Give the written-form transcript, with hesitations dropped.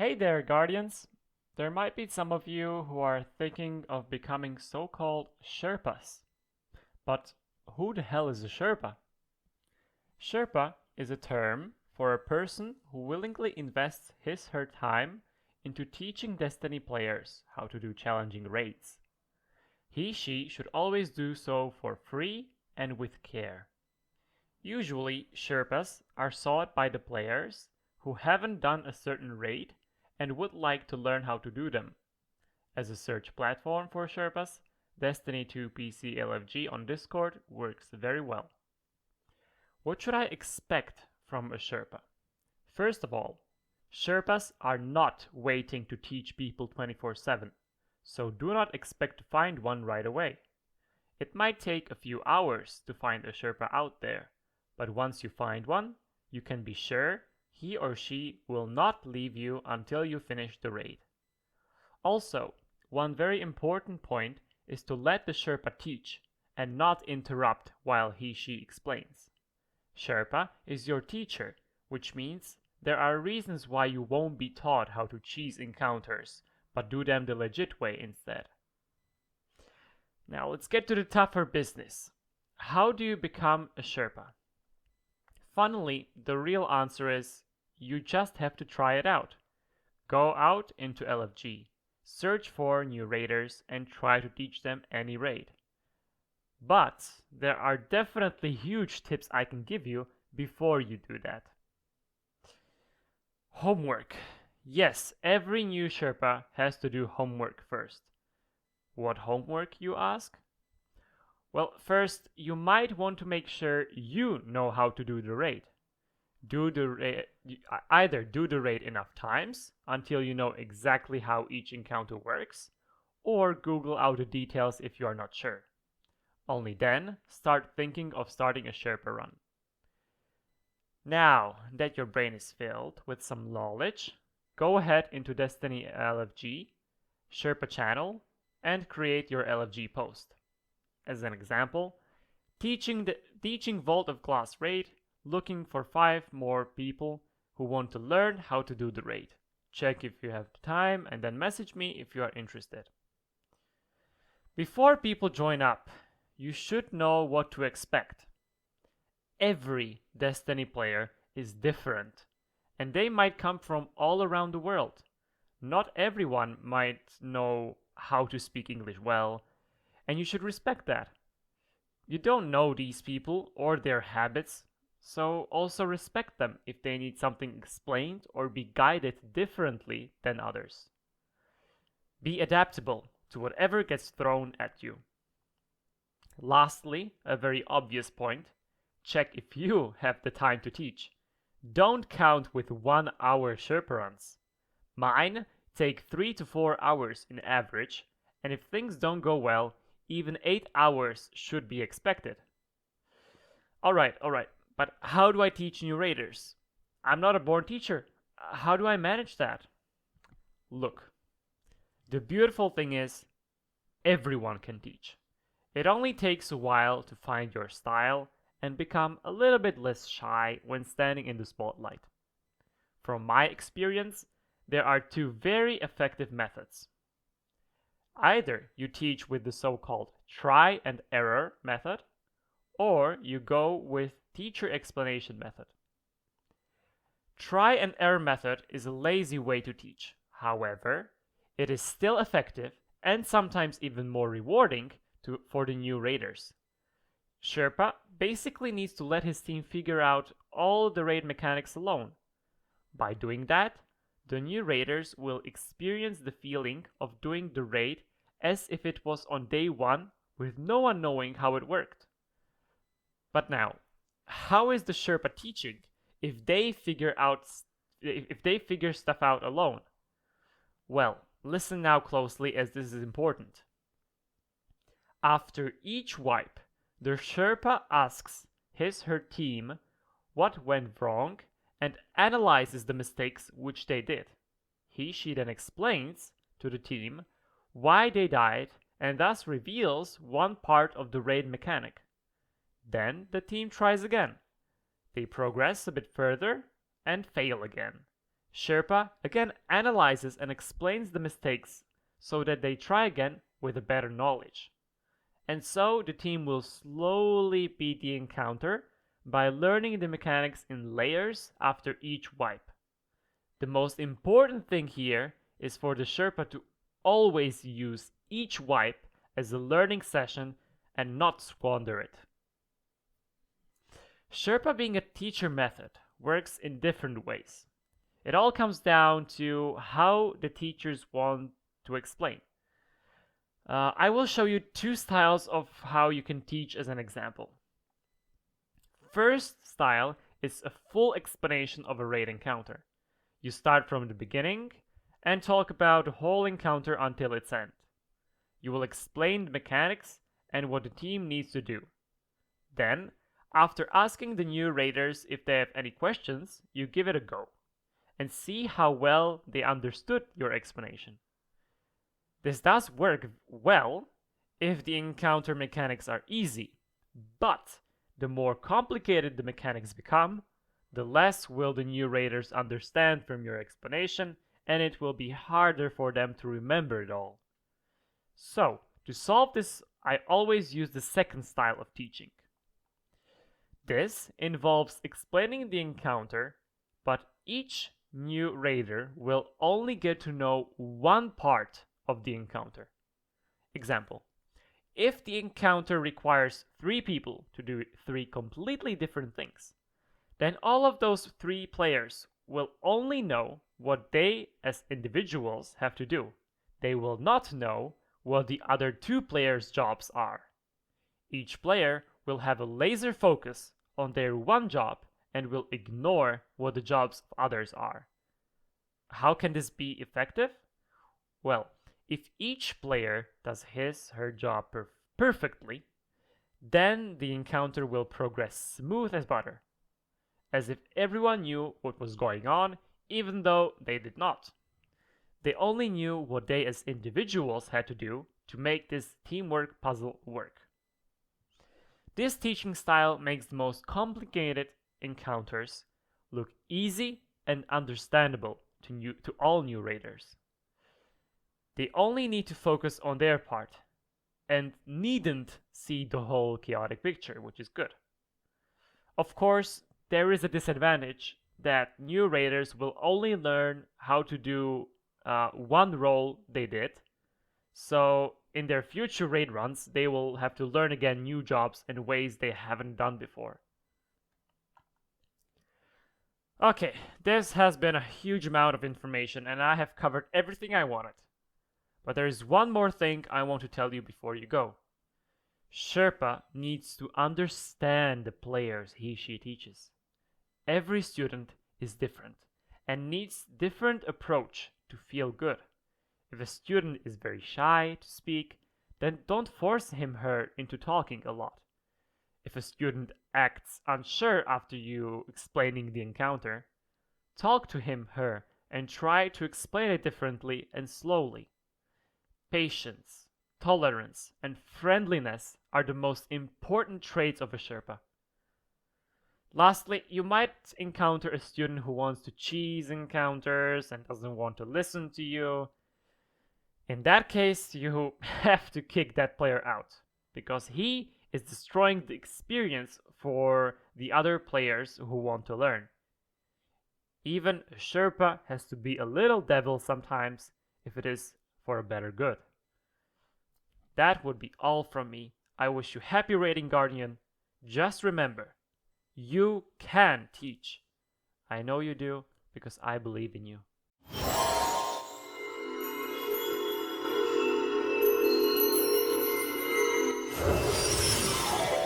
Hey there, Guardians! There might be some of you who are thinking of becoming so-called Sherpas. But who the hell is a Sherpa? Sherpa is a term for a person who willingly invests his/her time into teaching Destiny players how to do challenging raids. He/she should always do so for free and with care. Usually, Sherpas are sought by the players who haven't done a certain raid and would like to learn how to do them. As a search platform for Sherpas, Destiny 2 PC LFG on Discord works very well. What should I expect from a Sherpa? First of all, Sherpas are not waiting to teach people 24/7, so do not expect to find one right away. It might take a few hours to find a Sherpa out there, but once you find one, you can be sure he or she will not leave you until you finish the raid. Also, one very important point is to let the Sherpa teach and not interrupt while he/she explains. Sherpa is your teacher, which means there are reasons why you won't be taught how to cheese encounters, but do them the legit way instead. Now let's get to the tougher business. How do you become a Sherpa? Funnily, the real answer is you just have to try it out. Go out into LFG, search for new raiders, and try to teach them any raid. But there are definitely huge tips I can give you before you do that. Homework. Yes, every new Sherpa has to do homework first. What homework, you ask? Well, first, you might want to make sure you know how to do the raid. Either do the raid enough times until you know exactly how each encounter works, or Google out the details if you are not sure. Only then, start thinking of starting a Sherpa run. Now that your brain is filled with some knowledge, go ahead into Destiny LFG, Sherpa channel, and create your LFG post. As an example, teaching Vault of Glass raid, looking for 5 more people who want to learn how to do the raid. Check if you have the time and then message me if you are interested. Before people join up, you should know what to expect. Every Destiny player is different, and they might come from all around the world. Not everyone might know how to speak English well, and you should respect that. You don't know these people or their habits, so also respect them if they need something explained or be guided differently than others. Be adaptable to whatever gets thrown at you. Lastly, a very obvious point, check if you have the time to teach. Don't count with 1 hour Sherpa runs. Mine take 3 to 4 hours in average, and if things don't go well, even 8 hours should be expected. Alright, but how do I teach new raiders? I'm not a born teacher. How do I manage that? Look, the beautiful thing is, everyone can teach. It only takes a while to find your style and become a little bit less shy when standing in the spotlight. From my experience, there are 2 very effective methods. Either you teach with the so-called try and error method, or you go with teacher explanation method. Try and error method is a lazy way to teach. However, it is still effective and sometimes even more rewarding for the new raiders. Sherpa basically needs to let his team figure out all the raid mechanics alone. By doing that, the new raiders will experience the feeling of doing the raid as if it was on day 1 with no one knowing how it worked. But now, how is the Sherpa teaching if they figure stuff out alone? Well, listen now closely as this is important. After each wipe, the Sherpa asks his/her team what went wrong and analyzes the mistakes which they did. He/she then explains to the team why they died and thus reveals one part of the raid mechanic. Then the team tries again. They progress a bit further and fail again. Sherpa again analyzes and explains the mistakes so that they try again with a better knowledge. And so the team will slowly beat the encounter by learning the mechanics in layers after each wipe. The most important thing here is for the Sherpa to always use each wipe as a learning session and not squander it. Sherpa being a teacher method works in different ways. It all comes down to how the teachers want to explain. I will show you two styles of how you can teach as an example. First style is a full explanation of a raid encounter. You start from the beginning and talk about the whole encounter until its end. You will explain the mechanics and what the team needs to do. Then, after asking the new raiders if they have any questions, you give it a go and see how well they understood your explanation. This does work well if the encounter mechanics are easy, but the more complicated the mechanics become, the less will the new raiders understand from your explanation, and it will be harder for them to remember it all. So, to solve this, I always use the second style of teaching. This involves explaining the encounter, but each new raider will only get to know one part of the encounter. Example: if the encounter requires 3 people to do 3 completely different things, then all of those 3 players will only know what they as individuals have to do. They will not know what the other 2 players' jobs are. Each player will have a laser focus on their one job and will ignore what the jobs of others are. How can this be effective? Well, if each player does his/her job perfectly, then the encounter will progress smooth as butter, as if everyone knew what was going on, even though they did not. They only knew what they as individuals had to do to make this teamwork puzzle work. This teaching style makes the most complicated encounters look easy and understandable to all new raiders. They only need to focus on their part and needn't see the whole chaotic picture, which is good. Of course, there is a disadvantage that new raiders will only learn how to do one role they did, so in their future raid runs, they will have to learn again new jobs in ways they haven't done before. Okay, this has been a huge amount of information and I have covered everything I wanted. But there is one more thing I want to tell you before you go. Sherpa needs to understand the players he/she teaches. Every student is different and needs different approach to feel good. If a student is very shy to speak, then don't force him/her into talking a lot. If a student acts unsure after you explaining the encounter, talk to him/her and try to explain it differently and slowly. Patience, tolerance, and friendliness are the most important traits of a Sherpa. Lastly, you might encounter a student who wants to cheese encounters and doesn't want to listen to you. In that case, you have to kick that player out, because he is destroying the experience for the other players who want to learn. Even a Sherpa has to be a little devil sometimes if it is for a better good. That would be all from me. I wish you happy raiding, Guardian. Just remember, you can teach. I know you do because I believe in you.